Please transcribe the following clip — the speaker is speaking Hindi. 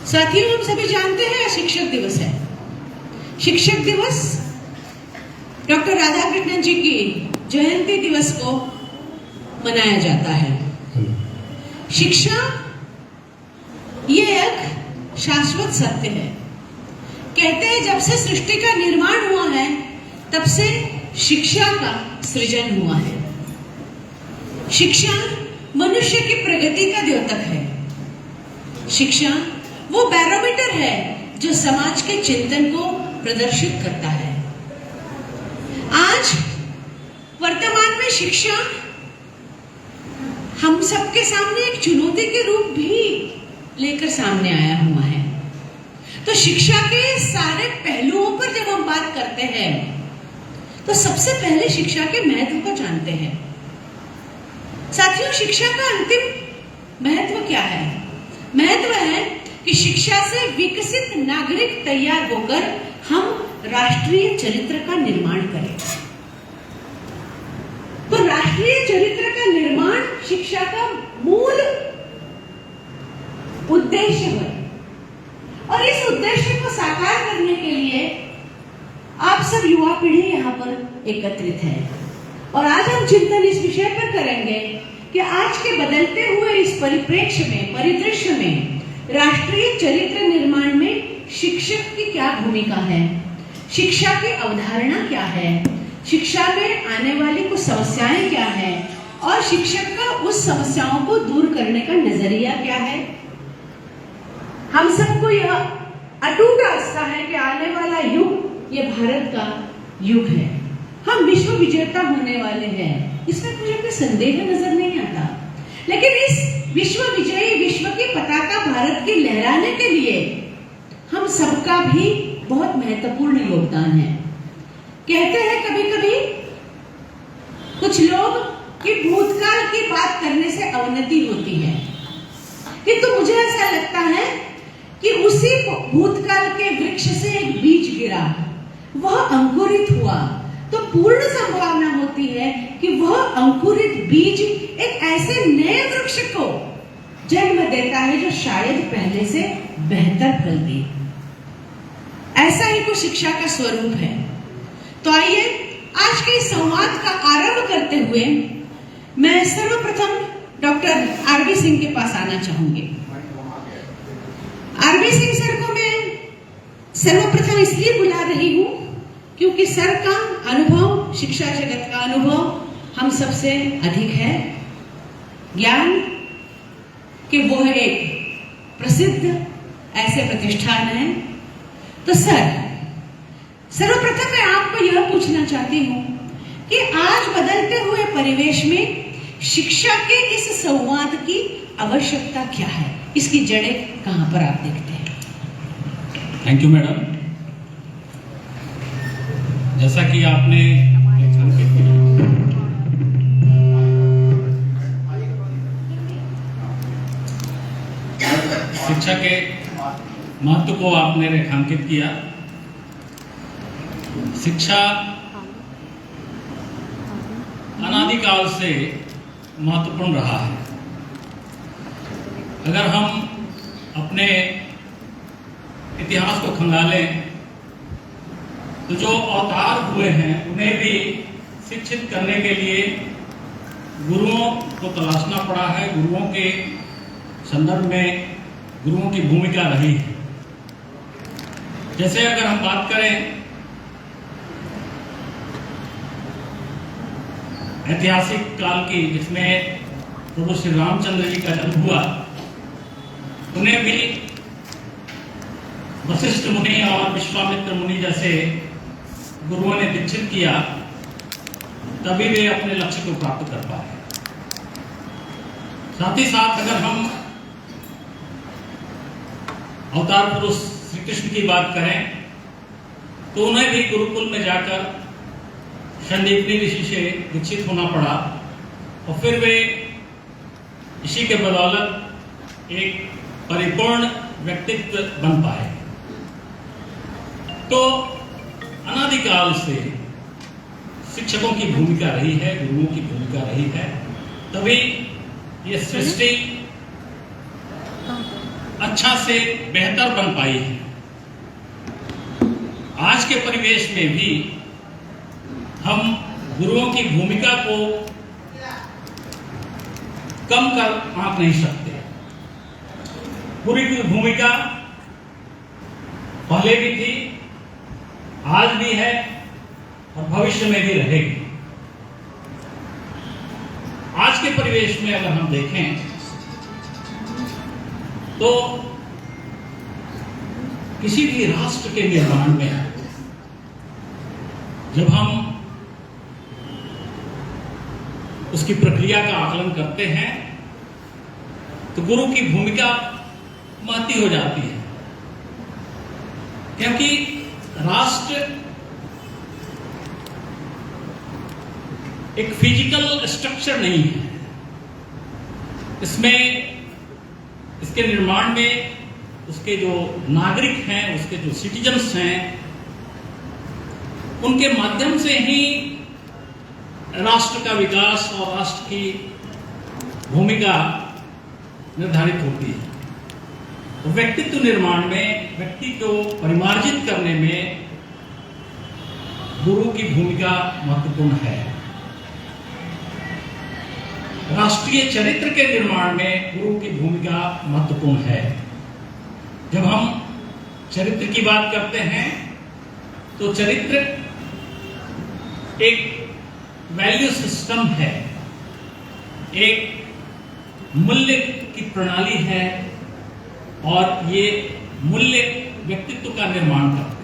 साथियों, हम सभी जानते हैं शिक्षक दिवस है। शिक्षक दिवस डॉक्टर राधाकृष्णन जी की जयंती दिवस को मनाया जाता है। शिक्षा ये एक शाश्वत सत्य है। कहते हैं जब से सृष्टि का निर्माण हुआ है तब से शिक्षा का सृजन हुआ है। शिक्षा मनुष्य की प्रगति का द्योतक है। शिक्षा वो बैरोमीटर है जो समाज के चिंतन को प्रदर्शित करता है। आज वर्तमान में शिक्षा हम सबके सामने एक चुनौती के रूप भी लेकर सामने आया हुआ है। तो शिक्षा के सारे पहलुओं पर जब हम बात करते हैं तो सबसे पहले शिक्षा के महत्व को जानते हैं। साथियों, शिक्षा का अंतिम महत्व क्या है? महत्व है कि शिक्षा से विकसित नागरिक तैयार होकर हम राष्ट्रीय चरित्र का निर्माण करें। तो राष्ट्रीय चरित्र का निर्माण शिक्षा का मूल उद्देश्य है और इस उद्देश्य को साकार करने के लिए आप सब युवा पीढ़ी यहाँ पर एकत्रित है और आज हम चिंतन इस विषय पर करेंगे कि आज के बदलते हुए इस परिप्रेक्ष्य में, परिदृश्य में राष्ट्रीय चरित्र निर्माण में शिक्षक की क्या भूमिका है, शिक्षा की अवधारणा क्या है, शिक्षा में आने वाली कुछ समस्याएं क्या है और शिक्षक का उस समस्याओं को दूर करने का नजरिया क्या है। हम सबको यह अटूट आस्था है कि आने वाला युग ये भारत का युग है। हम विश्व विजेता होने वाले हैं, इसमें मुझे कोई संदेह नजर नहीं आता। लेकिन इस विश्व विजयी, विश्व की पताका भारत की लहराने के लिए हम सबका भी बहुत महत्वपूर्ण योगदान है। कहते हैं कभी कभी कुछ लोग कि भूतकाल की बात करने से अवनति होती है, किंतु मुझे ऐसा लगता है कि उसी भूतकाल के वृक्ष से एक बीज गिरा, वह अंकुरित हुआ तो पूर्ण संभावना होती है कि वह अंकुरित बीज एक ऐसे नए वृक्ष को जन्म देता है जो शायद पहले से बेहतर फल दे। ऐसा ही कुछ शिक्षा का स्वरूप है। तो आइए आज के इस संवाद का आरंभ करते हुए मैं सर्वप्रथम डॉक्टर आरबी सिंह के पास आना चाहूंगी। आरबी सिंह सर को मैं सर्वप्रथम इसलिए बुला रही हूं क्योंकि सर का अनुभव, शिक्षा जगत का अनुभव हम सबसे अधिक है। ज्ञान कि वो एक प्रसिद्ध ऐसे प्रतिष्ठान है। तो सर्वप्रथम मैं आपको यह पूछना चाहती हूं कि आज बदलते हुए परिवेश में शिक्षा के इस संवाद की आवश्यकता क्या है, इसकी जड़ें कहां पर आप देखते हैं? Thank you madam. जैसा कि आपने शिक्षा के महत्व को आपने रेखांकित किया। शिक्षा अनादिकाल से महत्वपूर्ण रहा है। अगर हम अपने इतिहास को खंगालें तो जो अवतार हुए हैं उन्हें भी शिक्षित करने के लिए गुरुओं को तलाशना पड़ा है। गुरुओं के संदर्भ में गुरुओं की भूमिका रही है। जैसे अगर हम बात करें ऐतिहासिक काल की, जिसमें प्रभु श्री रामचंद्र जी का जन्म हुआ, उन्हें भी वशिष्ठ मुनि और विश्वामित्र मुनि जैसे गुरुओं ने दीक्षित किया, तभी वे अपने लक्ष्य को प्राप्त कर पाए। साथ ही साथ अगर हम अवतार पुरुष श्री कृष्ण की बात करें तो उन्हें भी गुरुकुल में जाकर संदीपनी ऋषि से दीक्षित होना पड़ा और फिर वे इसी के बदौलत एक परिपूर्ण व्यक्तित्व बन पाए। तो अनादिकाल से शिक्षकों की भूमिका रही है, गुरुओं की भूमिका रही है, तभी ये सृष्टि अच्छा से बेहतर बन पाई है। आज के परिवेश में भी हम गुरुओं की भूमिका को कम कर आंक नहीं सकते। गुरु की भूमिका पहले भी थी, आज भी है और भविष्य में भी रहेगी। आज के परिवेश में अगर हम देखें तो किसी भी राष्ट्र के निर्माण में जब हम उसकी प्रक्रिया का आकलन करते हैं तो गुरु की भूमिका महती हो जाती है, क्योंकि राष्ट्र एक फिजिकल स्ट्रक्चर नहीं है। इसमें इसके निर्माण में उसके जो नागरिक हैं, उसके जो सिटीजन्स हैं, उनके माध्यम से ही राष्ट्र का विकास और राष्ट्र की भूमिका निर्धारित होती है। तो व्यक्तित्व निर्माण में, व्यक्ति को परिमार्जित करने में गुरु की भूमिका महत्वपूर्ण है। राष्ट्रीय चरित्र के निर्माण में गुरु की भूमिका महत्वपूर्ण है। जब हम चरित्र की बात करते हैं तो चरित्र एक वैल्यू सिस्टम है, एक मूल्य की प्रणाली है और ये मूल्य व्यक्तित्व का निर्माण करता है।